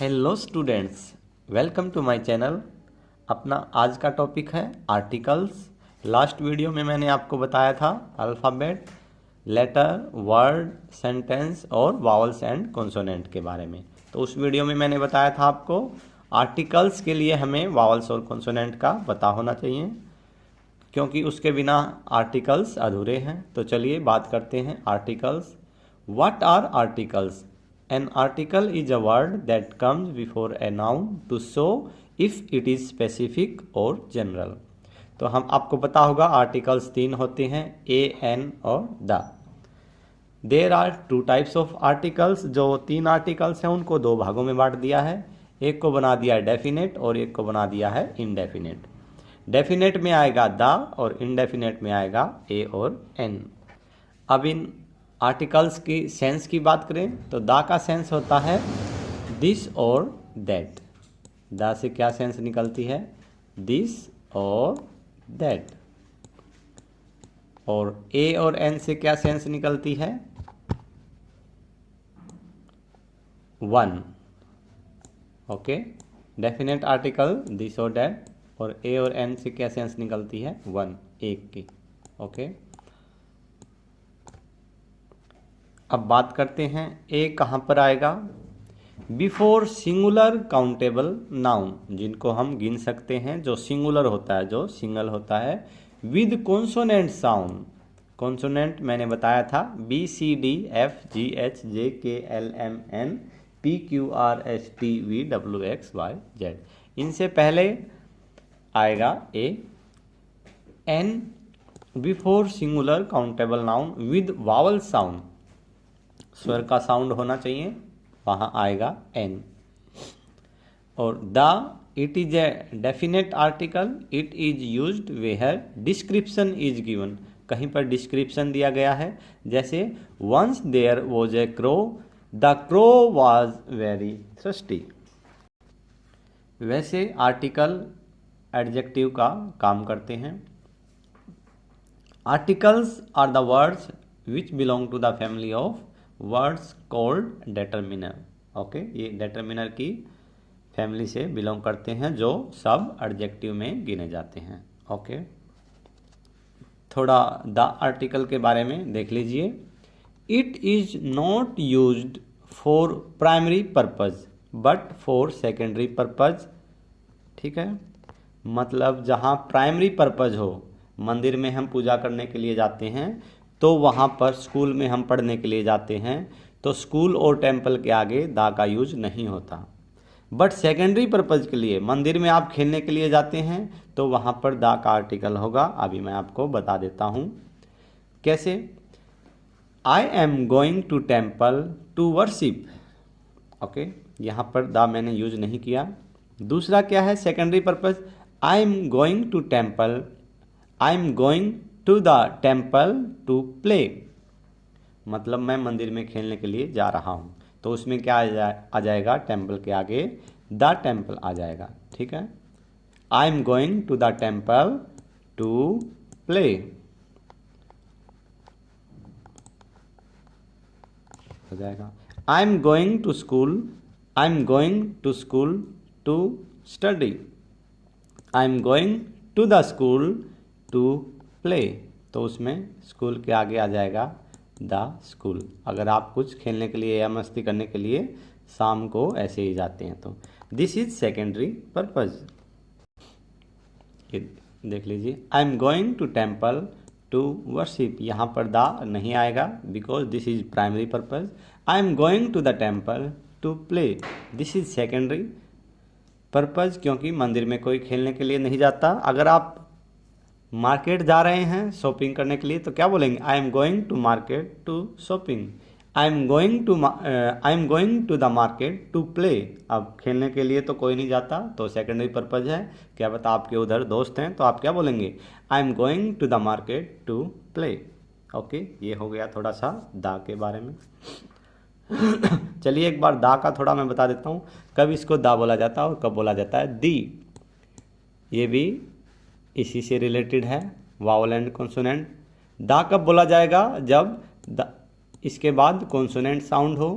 Hello students, welcome to my channel. अपना आज का टॉपिक है आर्टिकल्स। लास्ट वीडियो में मैंने आपको बताया था अल्फ़ाबेट, लेटर, वर्ड, सेंटेंस और वावल्स एंड कॉन्सोनेंट के बारे में। तो उस वीडियो में मैंने बताया था आपको आर्टिकल्स के लिए हमें वावल्स और कॉन्सोनेंट का पता होना चाहिए, क्योंकि उसके बिना आर्टिकल्स अधूरे हैं। तो चलिए बात करते हैं articles. What are articles? An article is a word that comes before a noun to show if it is specific or general। तो हम आपको पता होगा आर्टिकल्स तीन होते हैं, ए, एन और the. There are two types of articles. जो तीन आर्टिकल्स हैं उनको दो भागों में बांट दिया है। एक को बना दिया है डेफिनेट और एक को बना दिया है इनडेफिनेट। डेफिनेट में आएगा द और इनडेफिनेट में आएगा ए और एन। अब इन आर्टिकल्स की सेंस की बात करें तो द का सेंस होता है दिस और दैट। द से क्या सेंस निकलती है? दिस और दैट। और ए और एन से क्या सेंस निकलती है? One. Okay, definite article this और दैट, और ए और एन से क्या सेंस निकलती है? वन, एक की। ओके, अब बात करते हैं ए कहाँ पर आएगा। बिफोर सिंगुलर काउंटेबल नाउन, जिनको हम गिन सकते हैं, जो सिंगुलर होता है, जो सिंगल होता है, विद कॉन्सोनेंट साउंड। कॉन्सोनेंट मैंने बताया था B C D F G H J K L M N P Q R S T V W X Y Z. इनसे पहले आएगा a. An before singular countable noun with vowel sound, स्वर का sound होना चाहिए, वहाँ आएगा an. और the, it is a definite article, it is used where description is given. कहीं पर डिस्क्रिप्शन दिया गया है, जैसे once there was a crow, the crow was very thirsty. वैसे आर्टिकल एडजेक्टिव का काम करते हैं। Articles are the words which belong to the family of words called determiner. Okay, ये डेटरमिनर की फैमिली से बिलोंग करते हैं, जो सब एडजेक्टिव में गिने जाते हैं। ओके, थोड़ा द आर्टिकल के बारे में देख लीजिए। It is not used for primary purpose but for secondary purpose. ठीक है, मतलब जहाँ प्राइमरी पर्पज हो, मंदिर में हम पूजा करने के लिए जाते हैं, तो वहाँ पर स्कूल में हम पढ़ने के लिए जाते हैं, तो स्कूल और टेम्पल के आगे दा का यूज नहीं होता। बट सेकेंडरी पर्पज़ के लिए, मंदिर में आप खेलने के लिए जाते हैं, तो वहाँ पर दा का आर्टिकल होगा। अभी मैं आपको बता देता हूँ कैसे। I am going to temple to worship. Okay, यहाँ पर दा मैंने यूज नहीं किया। दूसरा क्या है secondary purpose? I am going to temple, I am going to the temple to play, मतलब मैं मंदिर में खेलने के लिए जा रहा हूँ, तो उसमें क्या आ जाएगा? टेम्पल के आगे द टेम्पल आ जाएगा। ठीक है, I am going to the temple to play. हो जाएगा I am going to school, I am going to school to study, I am going to the school to play, तो उसमें school के आगे आ जाएगा द स्कूल। अगर आप कुछ खेलने के लिए या मस्ती करने के लिए शाम को ऐसे ही जाते हैं, तो दिस इज सेकेंडरी पर्पज। देख लीजिए, I am going to temple to worship, यहाँ पर द नहीं आएगा because this is primary purpose. I am going to the temple to play, this is secondary purpose, क्योंकि मंदिर में कोई खेलने के लिए नहीं जाता। अगर आप मार्केट जा रहे हैं शॉपिंग करने के लिए, तो क्या बोलेंगे? I am going to market to shopping, I am going to the market to play. अब खेलने के लिए तो कोई नहीं जाता, तो सेकेंडरी पर्पज है। क्या पता आपके उधर दोस्त हैं, तो आप क्या बोलेंगे? I am going to the market to play. Okay, ये हो गया थोड़ा सा दा के बारे में। चलिए एक बार दा का थोड़ा मैं बता देता हूँ, कब इसको दा बोला जाता है और कब बोला जाता है दी। ये भी इसी से रिलेटेड है, वावल एंड कॉन्सोनेंट। दा कब बोला जाएगा? जब इसके बाद कॉन्सोनेंट साउंड हो,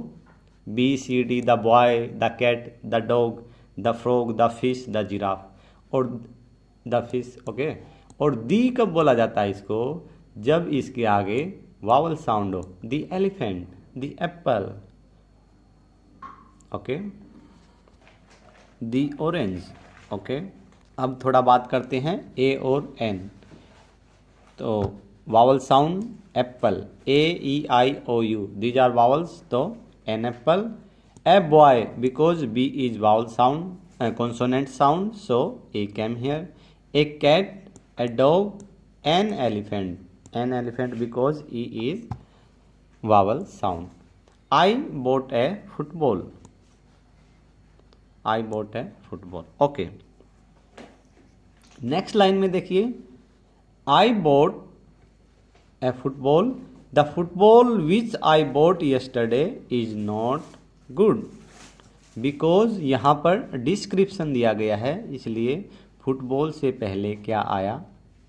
BCD, the boy, the cat, the dog, the frog, the fish, the giraffe, और द फिश, ओके। और दी कब बोला जाता है इसको? जब इसके आगे वावल साउंड हो। The elephant, the apple, okay, the orange, okay. अब थोड़ा बात करते हैं ए और एन। तो vowel sound apple, AEIOU, these are vowels, तो an apple. A boy, because B is vowel sound, consonant sound, so A came here. A cat, a dog, an elephant because E is vowel sound. I bought a football. Okay. Next line में देखिए, I bought a football. The football which I bought yesterday is not good. Because यहाँ पर description दिया गया है, इसलिए football से पहले क्या आया?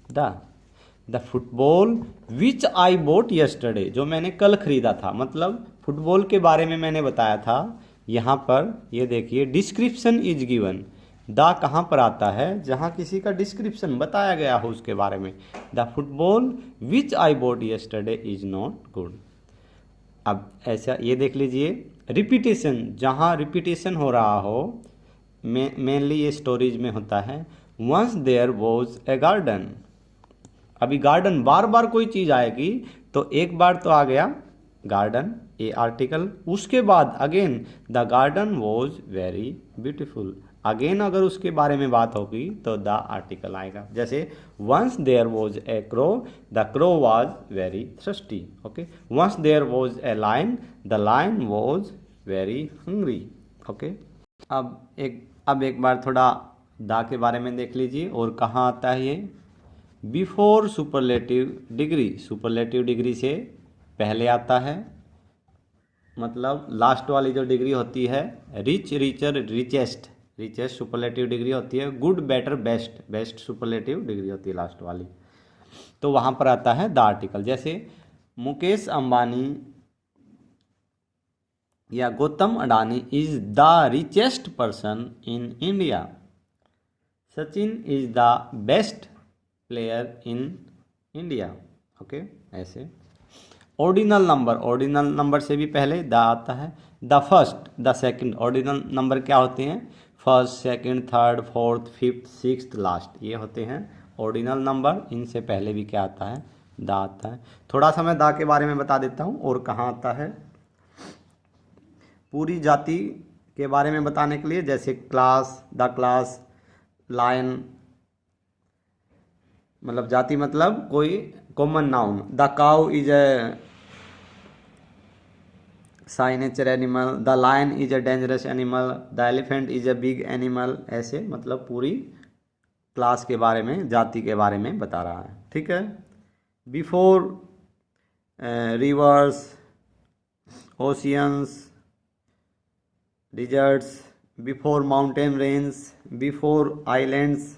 The football which I boat yesterday, जो मैंने कल खरीदा था, मतलब फुटबॉल के बारे में मैंने बताया था। यहाँ पर ये देखिए डिस्क्रिप्शन इज गिवन, द कहाँ पर आता है? जहाँ किसी का डिस्क्रिप्शन बताया गया हो उसके बारे में। The football which I boat yesterday is not good. अब ऐसा ये देख लीजिए, रिपीटेशन, जहाँ रिपीटेशन हो रहा हो, मेनली ये स्टोरीज में होता है। Once there was a garden, अभी गार्डन बार बार कोई चीज़ आएगी, तो एक बार तो आ गया गार्डन, ए आर्टिकल, उसके बाद again the garden was very beautiful, again अगर उसके बारे में बात होगी तो द आर्टिकल आएगा। जैसे once there was a crow, the crow was very thirsty, okay. Once there was a lion, the lion was very hungry, okay. अब एक बार थोड़ा द के बारे में देख लीजिए, और कहाँ आता है ये? Before superlative degree, superlative degree से पहले आता है, मतलब लास्ट वाली जो डिग्री होती है, rich, richer, richest, richest superlative degree होती है। Good, better, best, best superlative degree होती है लास्ट वाली। तो वहाँ पर आता है द आर्टिकल। जैसे मुकेश अंबानी या Gautam Adani is the richest person in India, Sachin is the best player in India, okay. ऐसे ऑर्डिनल नंबर, ऑर्डिनल नंबर से भी पहले द आता है। The first, the second, ordinal number क्या होते हैं? First, second, third, fourth, fifth, sixth, last, ये होते हैं ऑर्डिनल नंबर। इनसे पहले भी क्या आता है? द आता है। थोड़ा सा मैं द के बारे में बता देता हूँ, और कहाँ आता है। पूरी जाति के बारे में बताने के लिए, जैसे क्लास, द क्लास, लायन, मतलब जाति मतलब कोई common noun. The cow is a signature animal, the lion is a dangerous animal, the elephant is a big animal. ऐसे मतलब पूरी क्लास के बारे में, जाति के बारे में बता रहा है, ठीक है। Before rivers, oceans, deserts, before mountain range, before islands,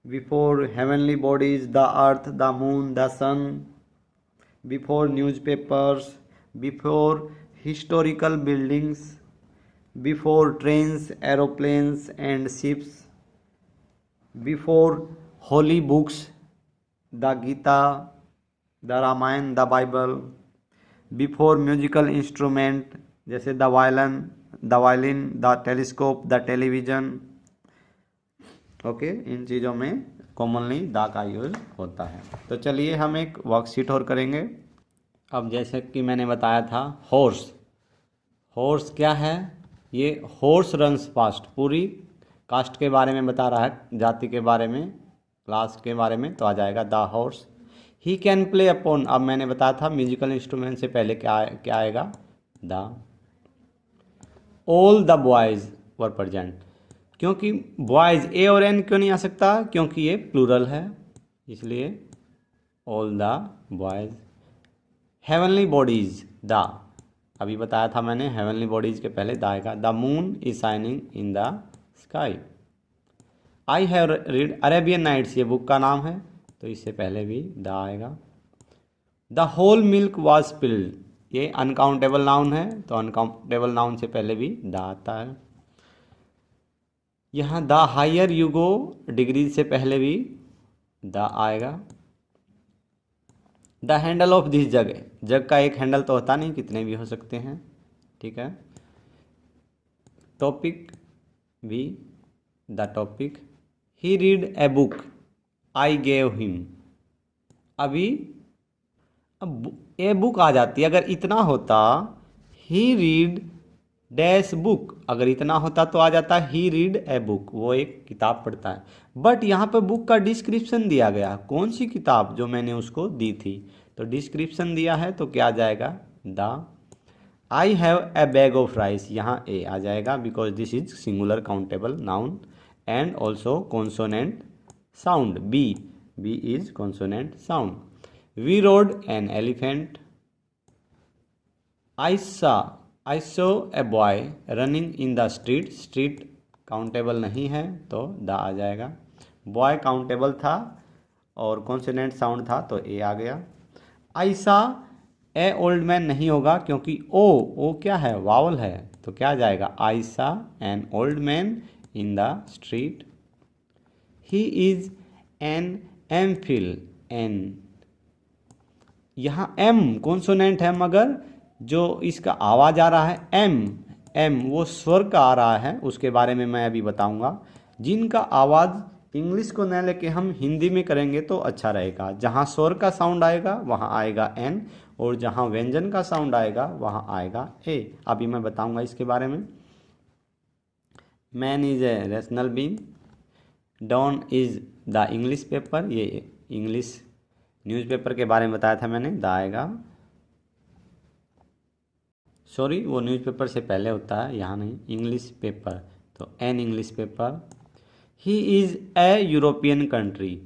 before heavenly bodies, the earth, the moon, the sun, before newspapers, before historical buildings, before trains, aeroplanes and ships, before holy books, the Gita, the Ramayana, the Bible, before musical instrument, जैसे the violin, the telescope, the television, okay. इन चीज़ों में commonly the का use होता है। तो चलिए हम एक वर्कशीट और करेंगे। अब जैसे कि मैंने बताया था, हॉर्स, हॉर्स क्या है? ये हॉर्स रन्स फास्ट, पूरी कास्ट के बारे में बता रहा है, जाति के बारे में, क्लास के बारे में, तो आ जाएगा the horse. He can play upon, अब मैंने बताया था म्यूजिकल इंस्ट्रूमेंट से पहले क्या आएगा? The. All the boys were present, क्योंकि बॉयज़ ए और एन क्यों नहीं आ सकता? क्योंकि ये प्लूरल है, इसलिए all the boys. Heavenly bodies, the, अभी बताया था मैंने, हेवनली बॉडीज के पहले द आएगा। The moon is shining in the sky. I have read Arabian Nights, ये बुक का नाम है, तो इससे पहले भी द आएगा। The whole milk was spilled, ये अनकाउंटेबल नाउन है, तो अनकाउंटेबल नाउन से पहले भी द आता है। यहाँ the higher you go, degree से पहले भी द आएगा। The handle of this jug, jug का एक हैंडल तो होता नहीं, कितने भी हो सकते हैं, ठीक है। टॉपिक भी the topic. He read a book I gave him, अभी अब ए बुक आ जाती है। अगर इतना होता ही रीड डैश बुक, अगर इतना होता तो आ जाता ही रीड ए बुक, वो एक किताब पढ़ता है। बट यहाँ पे बुक का डिस्क्रिप्शन दिया गया, कौन सी किताब जो मैंने उसको दी थी, तो डिस्क्रिप्शन दिया है तो क्या आ जाएगा the. I have a bag of rice, यहाँ ए आ जाएगा because this is singular countable noun and also consonant sound. B, B is consonant sound. We rode an elephant. I saw a boy running in the street, street countable नहीं है तो the आ जाएगा। Boy countable था और consonant sound था तो ए आ गया। आई सा ए ओल्ड मैन नहीं होगा क्योंकि ओ क्या है, वावल है, तो क्या आ जाएगा I saw an old man in the street. He is an MPhil, an, यहाँ एम कॉन्सोनेंट है मगर जो इसका आवाज़ आ रहा है एम वो स्वर का आ रहा है, उसके बारे में मैं अभी बताऊंगा। जिनका आवाज़ इंग्लिश को न लेके हम हिंदी में करेंगे तो अच्छा रहेगा। जहाँ स्वर का साउंड आएगा वहाँ आएगा एन, और जहाँ व्यंजन का साउंड आएगा वहाँ आएगा ए। अभी मैं बताऊंगा इसके बारे में। Man is a rational being, Dawn is the English paper, ये इंग्लिश न्यूज़पेपर के बारे में बताया था मैंने, द आएगा। सॉरी, वो न्यूज़पेपर से पहले होता है, यहाँ नहीं, इंग्लिश पेपर, तो an English paper. He is a European country,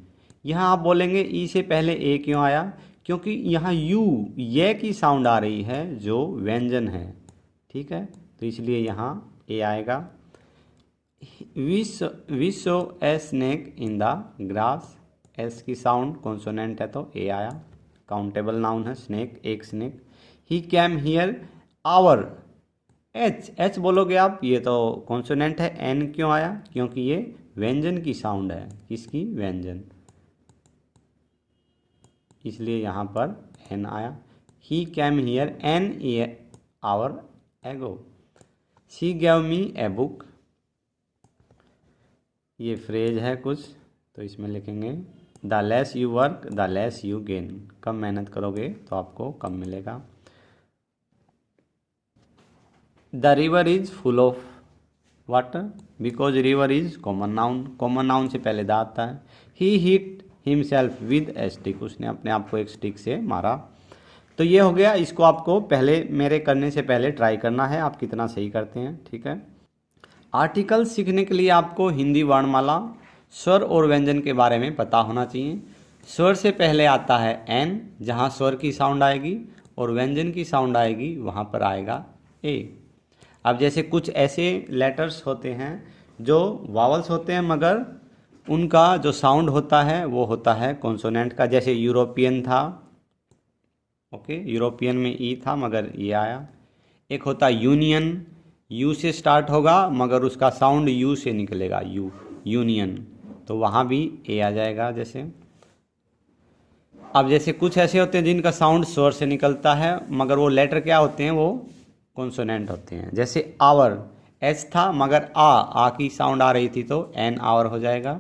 यहाँ आप बोलेंगे ई से पहले ए क्यों आया, क्योंकि यहाँ यू ये की साउंड आ रही है जो व्यंजन है, ठीक है, तो इसलिए यहाँ ए आएगा। We saw a snake in the grass, S की साउंड कॉन्सोनेंट है तो ए आया। काउंटेबल नाउन है स्नेक, एक snake. He came here hour, H बोलोगे आप, ये तो कॉन्सोनेंट है, एन क्यों आया, क्योंकि ये व्यंजन की साउंड है, किसकी, व्यंजन, इसलिए यहाँ पर एन आया। He came here an hour ago. She gave me a book, ये फ्रेज है कुछ, तो इसमें लिखेंगे the less you work the less you gain, कम मेहनत करोगे तो आपको कम मिलेगा। The river is full of water, because river is common noun, common noun से पहले द आता है। He hit himself with a stick, उसने अपने आप को एक स्टिक से मारा। तो ये हो गया, इसको आपको पहले मेरे करने से पहले ट्राई करना है आप कितना सही करते हैं, ठीक है। आर्टिकल सीखने के लिए आपको हिंदी वर्णमाला, स्वर और व्यंजन के बारे में पता होना चाहिए। स्वर से पहले आता है एन, जहाँ स्वर की साउंड आएगी, और व्यंजन की साउंड आएगी वहाँ पर आएगा ए। अब जैसे कुछ ऐसे लेटर्स होते हैं जो वावल्स होते हैं मगर उनका जो साउंड होता है वो होता है कॉन्सोनेंट का, जैसे यूरोपियन था, ओके, यूरोपियन में ई था मगर ये आया। एक होता यूनियन, यू से स्टार्ट होगा मगर उसका साउंड यू से निकलेगा, यू, यूनियन, तो वहाँ भी ए आ जाएगा। जैसे अब जैसे कुछ ऐसे होते हैं जिनका साउंड स्वर से निकलता है मगर वो लेटर क्या होते हैं, वो कॉन्सोनेंट होते हैं। जैसे आवर, एच था मगर आ की साउंड आ रही थी तो एन आवर हो जाएगा।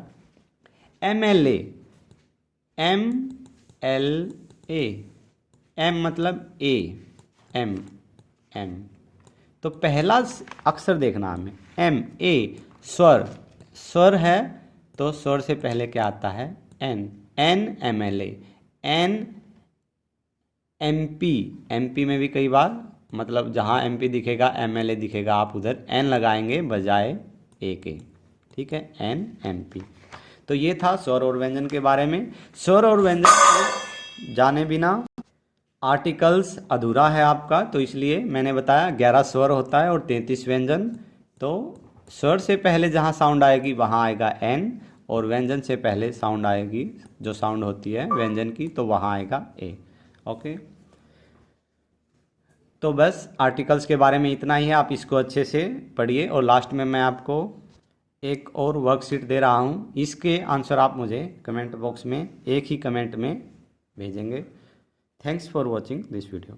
M L A, M L A, M मतलब ए, एम, तो पहला अक्षर देखना हमें, एम ए, स्वर है तो स्वर से पहले क्या आता है, an, an M L A, an M P में भी कई बार मतलब जहाँ एम पी दिखेगा एम एल ए दिखेगा, आप उधर एन लगाएंगे बजाय ए के, ठीक है, एन एम पी। तो ये था स्वर और व्यंजन के बारे में। स्वर और व्यंजन को जाने बिना आर्टिकल्स अधूरा है आपका, तो इसलिए मैंने बताया 11 स्वर होता है और 33 व्यंजन। तो स्वर से पहले जहाँ साउंड आएगी वहाँ आएगा एन, और व्यंजन से पहले साउंड आएगी जो साउंड होती है व्यंजन की तो वहाँ आएगा ए, ओके। तो बस आर्टिकल्स के बारे में इतना ही है, आप इसको अच्छे से पढ़िए। और लास्ट में मैं आपको एक और वर्कशीट दे रहा हूँ, इसके आंसर आप मुझे कमेंट बॉक्स में एक ही कमेंट में भेजेंगे। Thanks for watching this video.